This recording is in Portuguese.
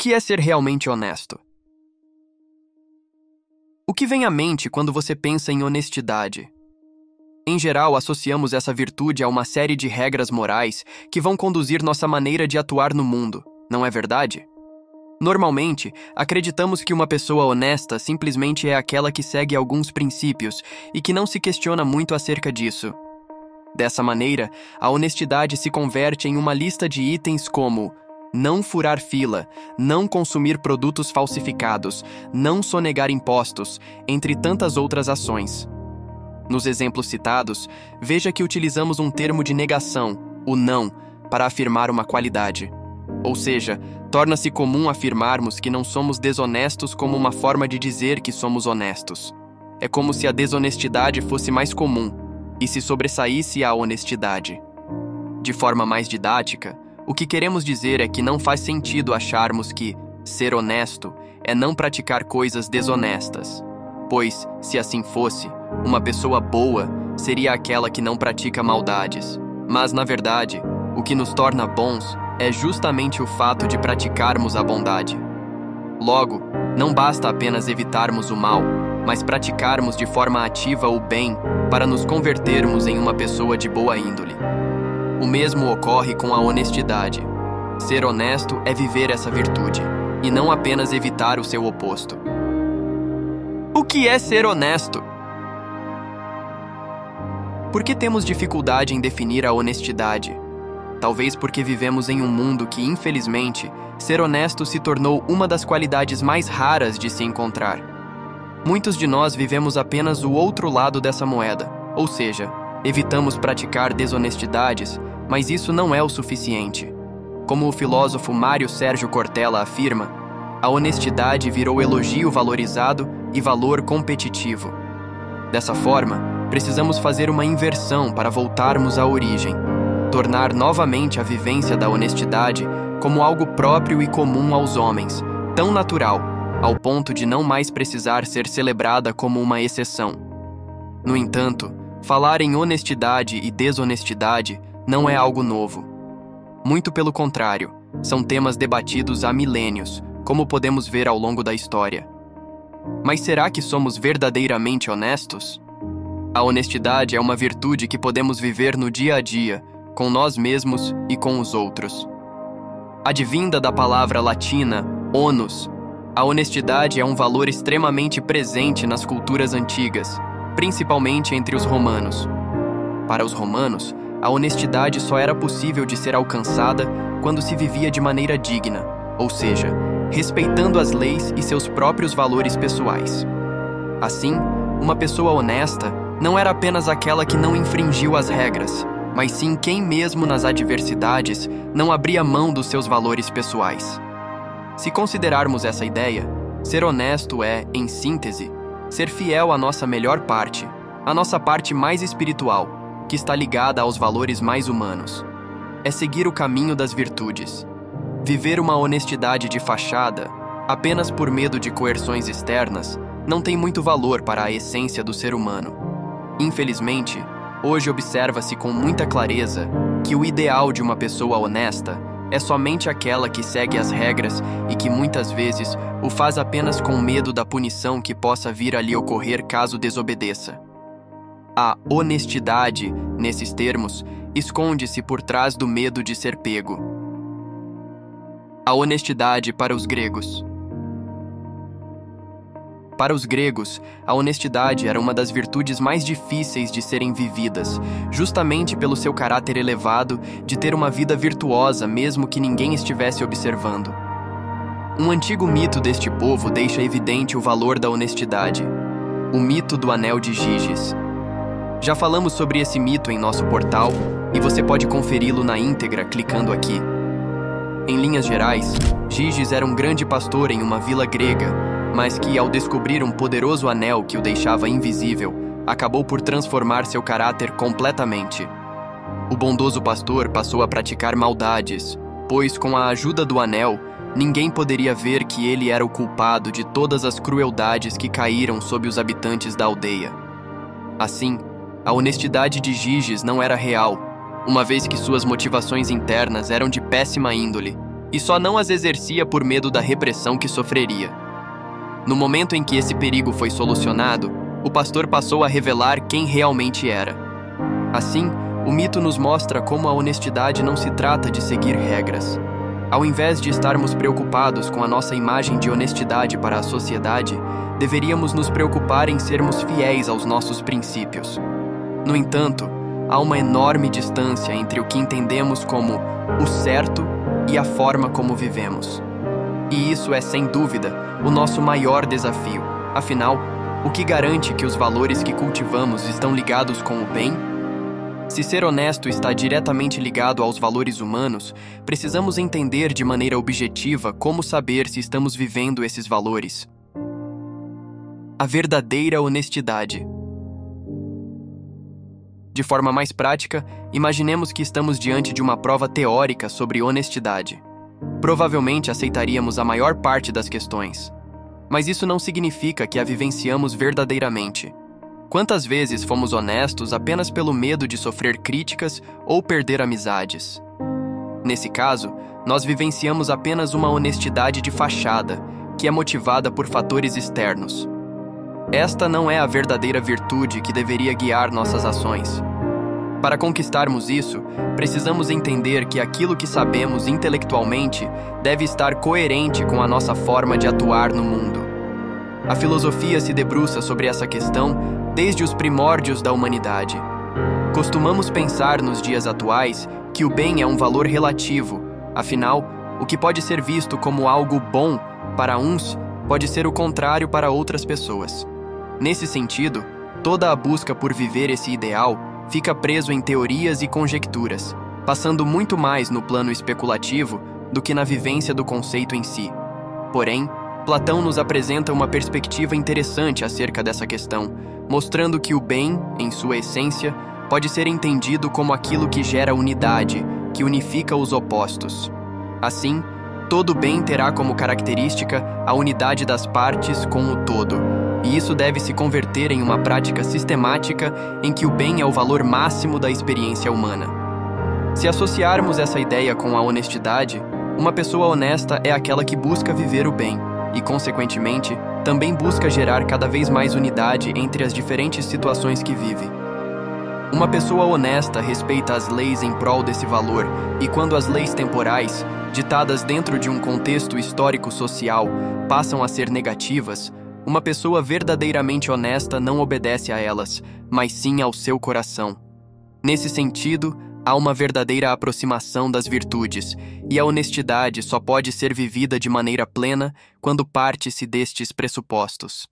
que é ser realmente honesto? O que vem à mente quando você pensa em honestidade? Em geral, associamos essa virtude a uma série de regras morais que vão conduzir nossa maneira de atuar no mundo, não é verdade? Normalmente, acreditamos que uma pessoa honesta simplesmente é aquela que segue alguns princípios e que não se questiona muito acerca disso. Dessa maneira, a honestidade se converte em uma lista de itens como não furar fila, não consumir produtos falsificados, não sonegar impostos, entre tantas outras ações. Nos exemplos citados, veja que utilizamos um termo de negação, o não, para afirmar uma qualidade. Ou seja, torna-se comum afirmarmos que não somos desonestos como uma forma de dizer que somos honestos. É como se a desonestidade fosse mais comum e se sobressaísse a honestidade. De forma mais didática, o que queremos dizer é que não faz sentido acharmos que ser honesto é não praticar coisas desonestas, pois, se assim fosse, uma pessoa boa seria aquela que não pratica maldades. Mas, na verdade, o que nos torna bons é justamente o fato de praticarmos a bondade. Logo, não basta apenas evitarmos o mal, mas praticarmos de forma ativa o bem para nos convertermos em uma pessoa de boa índole. O mesmo ocorre com a honestidade. Ser honesto é viver essa virtude, e não apenas evitar o seu oposto. O que é ser honesto? Por que temos dificuldade em definir a honestidade? Talvez porque vivemos em um mundo que, infelizmente, ser honesto se tornou uma das qualidades mais raras de se encontrar. Muitos de nós vivemos apenas o outro lado dessa moeda, ou seja, evitamos praticar desonestidades, mas isso não é o suficiente. Como o filósofo Mário Sérgio Cortella afirma, a honestidade virou elogio valorizado e valor competitivo. Dessa forma, precisamos fazer uma inversão para voltarmos à origem, tornar novamente a vivência da honestidade como algo próprio e comum aos homens, tão natural, ao ponto de não mais precisar ser celebrada como uma exceção. No entanto, falar em honestidade e desonestidade não é algo novo. Muito pelo contrário, são temas debatidos há milênios, como podemos ver ao longo da história. Mas será que somos verdadeiramente honestos? A honestidade é uma virtude que podemos viver no dia a dia, com nós mesmos e com os outros. Advinda da palavra latina onus, a honestidade é um valor extremamente presente nas culturas antigas, principalmente entre os romanos. Para os romanos, a honestidade só era possível de ser alcançada quando se vivia de maneira digna, ou seja, respeitando as leis e seus próprios valores pessoais. Assim, uma pessoa honesta não era apenas aquela que não infringiu as regras, mas sim quem mesmo nas adversidades não abria mão dos seus valores pessoais. Se considerarmos essa ideia, ser honesto é, em síntese, ser fiel à nossa melhor parte, a nossa parte mais espiritual, que está ligada aos valores mais humanos. É seguir o caminho das virtudes. Viver uma honestidade de fachada, apenas por medo de coerções externas, não tem muito valor para a essência do ser humano. Infelizmente, hoje observa-se com muita clareza que o ideal de uma pessoa honesta é somente aquela que segue as regras e que muitas vezes o faz apenas com medo da punição que possa vir a lhe ocorrer caso desobedeça. A honestidade, nesses termos, esconde-se por trás do medo de ser pego. A honestidade para os gregos. Para os gregos, a honestidade era uma das virtudes mais difíceis de serem vividas, justamente pelo seu caráter elevado de ter uma vida virtuosa mesmo que ninguém estivesse observando. Um antigo mito deste povo deixa evidente o valor da honestidade: o mito do Anel de Giges. Já falamos sobre esse mito em nosso portal e você pode conferi-lo na íntegra clicando aqui. Em linhas gerais, Giges era um grande pastor em uma vila grega, mas que, ao descobrir um poderoso anel que o deixava invisível, acabou por transformar seu caráter completamente. O bondoso pastor passou a praticar maldades, pois, com a ajuda do anel, ninguém poderia ver que ele era o culpado de todas as crueldades que caíram sobre os habitantes da aldeia. Assim, a honestidade de Giges não era real, uma vez que suas motivações internas eram de péssima índole. e só não as exercia por medo da repressão que sofreria. No momento em que esse perigo foi solucionado, o pastor passou a revelar quem realmente era. Assim, o mito nos mostra como a honestidade não se trata de seguir regras. Ao invés de estarmos preocupados com a nossa imagem de honestidade para a sociedade, deveríamos nos preocupar em sermos fiéis aos nossos princípios. No entanto, há uma enorme distância entre o que entendemos como o certo e a forma como vivemos. E isso é, sem dúvida, o nosso maior desafio. Afinal, o que garante que os valores que cultivamos estão ligados com o bem? Se ser honesto está diretamente ligado aos valores humanos, precisamos entender de maneira objetiva como saber se estamos vivendo esses valores. A verdadeira honestidade. De forma mais prática, imaginemos que estamos diante de uma prova teórica sobre honestidade. Provavelmente aceitaríamos a maior parte das questões. Mas isso não significa que a vivenciamos verdadeiramente. Quantas vezes fomos honestos apenas pelo medo de sofrer críticas ou perder amizades? Nesse caso, nós vivenciamos apenas uma honestidade de fachada, que é motivada por fatores externos. Esta não é a verdadeira virtude que deveria guiar nossas ações. Para conquistarmos isso, precisamos entender que aquilo que sabemos intelectualmente deve estar coerente com a nossa forma de atuar no mundo. A filosofia se debruça sobre essa questão desde os primórdios da humanidade. Costumamos pensar nos dias atuais que o bem é um valor relativo, afinal, o que pode ser visto como algo bom para uns pode ser o contrário para outras pessoas. Nesse sentido, toda a busca por viver esse ideal fica preso em teorias e conjecturas, passando muito mais no plano especulativo do que na vivência do conceito em si. Porém, Platão nos apresenta uma perspectiva interessante acerca dessa questão, mostrando que o bem, em sua essência, pode ser entendido como aquilo que gera unidade, que unifica os opostos. Assim, todo bem terá como característica a unidade das partes com o todo, e isso deve se converter em uma prática sistemática em que o bem é o valor máximo da experiência humana. Se associarmos essa ideia com a honestidade, uma pessoa honesta é aquela que busca viver o bem e, consequentemente, também busca gerar cada vez mais unidade entre as diferentes situações que vive. Uma pessoa honesta respeita as leis em prol desse valor e quando as leis temporais, ditadas dentro de um contexto histórico-social, passam a ser negativas, uma pessoa verdadeiramente honesta não obedece a elas, mas sim ao seu coração. Nesse sentido, há uma verdadeira aproximação das virtudes, e a honestidade só pode ser vivida de maneira plena quando parte-se destes pressupostos.